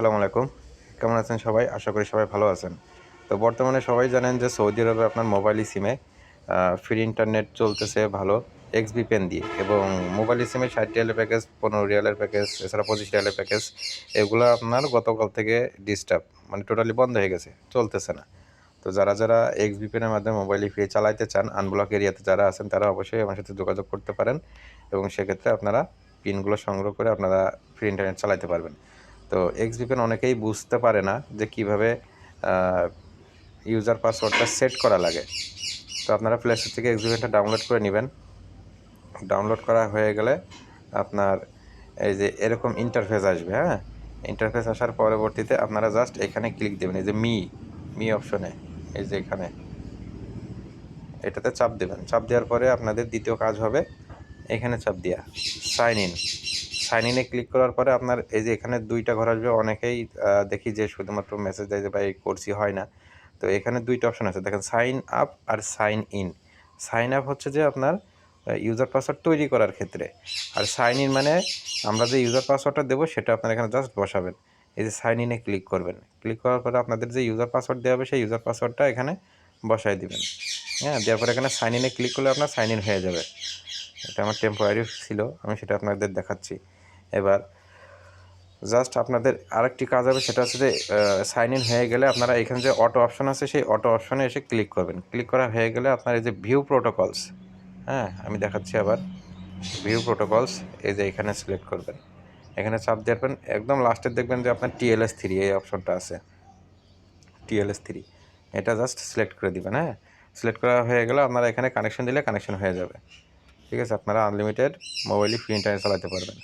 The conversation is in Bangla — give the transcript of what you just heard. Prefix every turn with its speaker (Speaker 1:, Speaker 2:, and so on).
Speaker 1: আসসালামু আলাইকুম। কেমন আছেন সবাই? আশা করি সবাই ভালো আছেন। তো বর্তমানে সবাই জানেন যে সৌদি আরবে আপনার মোবাইল সিমে ফ্রি ইন্টারনেট চলতেছে ভালো এক্সবিপেন দিয়ে, এবং মোবাইল সিমে ৳৬০ প্যাকেজ, ৳১৫ প্যাকেজ, এছাড়া ৳২৫ প্যাকেজ এগুলা আপনার গতকাল থেকে ডিস্টার্ব, মানে টোটালি বন্ধ হয়ে গেছে, চলতেছে না। তো যারা এক্সবিপেনের মাধ্যমে মোবাইল ফ্রি চালাইতে চান, আনব্লক এরিয়াতে যারা আছেন তারা অবশ্যই আমার সাথে যোগাযোগ করতে পারেন, এবং সেক্ষেত্রে আপনারা পিনগুলো সংগ্রহ করে আপনারা ফ্রি ইন্টারনেট চালাতে পারবেন। তো এক্সভিপিএন অনেকেই বুঝতে পারে না যে কীভাবে ইউজার পাসওয়ার্ডটা সেট করা লাগে। তো আপনারা প্লে স্টোর থেকে এক্সভিপিএনটা ডাউনলোড করে নেবেন। ডাউনলোড করা হয়ে গেলে আপনার এই যে এরকম ইন্টারফেস আসবে, হ্যাঁ? ইন্টারফেস আসার পরবর্তীতে আপনারা জাস্ট এখানে ক্লিক দেবেন, এই যে মি অপশনে, এই যে এখানে এটাতে চাপ দেবেন। চাপ দেওয়ার পরে আপনাদের দ্বিতীয় কাজ হবে এখানে চাপ দেওয়া সাইন ইনে ক্লিক করার পরে আপনার এই যে এখানে ২টা ঘর আসবে। অনেকেই দেখি যে শুধুমাত্র মেসেজ দেয় যে ভাই করছি, হয় না। তো এখানে ২টা অপশন আছে, দেখেন সাইন আপ আর সাইন ইন। সাইন আপ হচ্ছে যে আপনার ইউজার পাসওয়ার্ড তৈরি করার ক্ষেত্রে, আর সাইন ইন মানে আমরা যে ইউজার পাসওয়ার্ডটা দেবো সেটা আপনারা এখানে জাস্ট বসাবেন। এই যে সাইন ইনে ক্লিক করবেন। ক্লিক করার পরে আপনাদের যে ইউজার পাসওয়ার্ড দেওয়া হবে সেই ইউজার পাসওয়ার্ডটা এখানে বসায় দিবেন। হ্যাঁ, দেওয়ার পরে এখানে সাইন ইনে ক্লিক করলে আপনার সাইন ইন হয়ে যাবে। এটা আমার টেম্পোরারি ছিল, আমি সেটা আপনাদের দেখাচ্ছি। এবার জাস্ট আপনাদের আরেকটি কাজ হবে, সেটা হচ্ছে যে সাইন ইন হয়ে গেলে আপনারা এখানে যে অটো অপশন আছে সেই অটো অপশনে এসে ক্লিক করবেন। ক্লিক করা হয়ে গেলে আপনার এই যে ভিউ প্রোটোকলস, হ্যাঁ আমি দেখাচ্ছি আবার, ভিউ প্রোটোকলস এই যে এখানে সিলেক্ট করবেন। এখানে চাপ দেবেন, একদম লাস্টে দেখবেন যে আপনার TLS3 এই অপশনটা আছে, TLS3 এটা জাস্ট সিলেক্ট করে দিবেন। হ্যাঁ, সিলেক্ট করা হয়ে গেলে আপনারা এখানে কানেকশন দিলে কানেকশন হয়ে যাবে। ঠিক আছে, আপনারা আনলিমিটেড মোবাইলে ফ্রি ইন্টারনেট চালাতে পারবেন।